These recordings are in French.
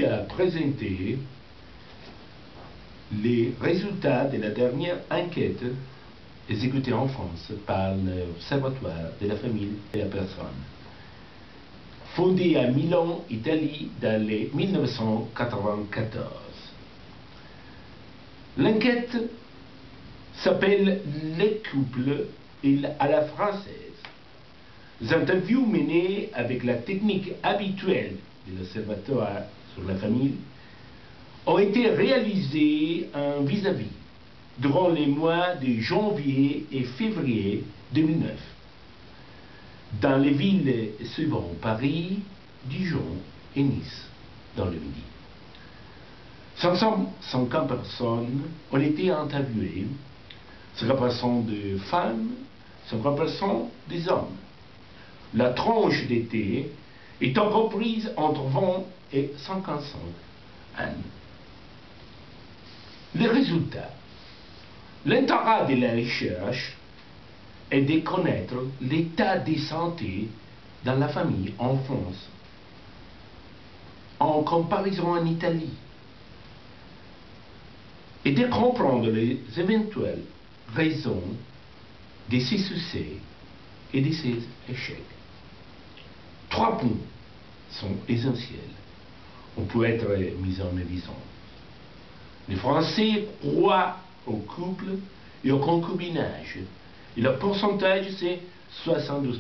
A présenté les résultats de la dernière enquête exécutée en France par l'Observatoire de la famille et de la personne, fondé à Milan, Italie, dans les 1994. L'enquête s'appelle « Les couples à la française ». Les interviews menées avec la technique habituelle de l'Observatoire sur la famille ont été réalisées en vis-à-vis durant les mois de janvier et février 2009 dans les villes suivantes: Paris, Dijon et Nice dans le Midi. 550 personnes ont été interviewées, 50% de femmes, 50% des hommes. La tranche d'été étant comprise entre 20 et 55 ans. Les résultats. L'intérêt de la recherche est de connaître l'état de santé dans la famille en France, en comparaison en Italie, et de comprendre les éventuelles raisons de ses succès et de ses échecs. 3 points sont essentiels. On peut être mis en évidence. Les Français croient au couple et au concubinage. Et le pourcentage, c'est 72%.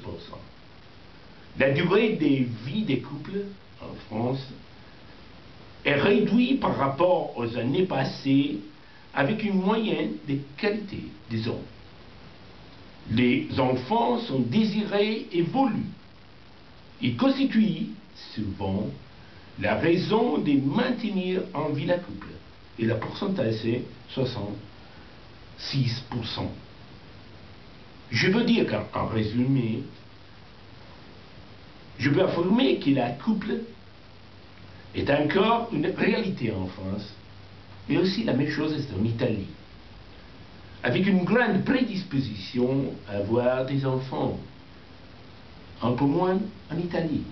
La durée de vie des couples en France est réduite par rapport aux années passées, avec une moyenne de qualité, disons. Les enfants sont désirés et voulus. Ils constituent souvent la raison de maintenir en vie la couple. Et le pourcentage, c'est 66%. Je veux dire qu'en résumé, je peux affirmer que la couple est encore une réalité en France, et aussi la même chose est en Italie, avec une grande prédisposition à avoir des enfants, un peu moins en Italie,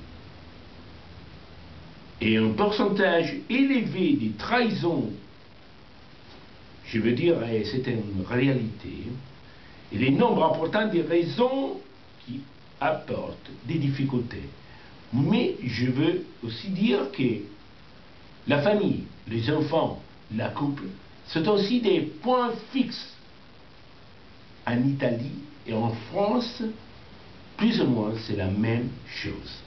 et un pourcentage élevé de trahisons. Je veux dire, c'est une réalité, et les nombres importants des raisons qui apportent des difficultés. Mais je veux aussi dire que la famille, les enfants, la couple, c'est aussi des points fixes. En Italie et en France, plus ou moins, c'est la même chose.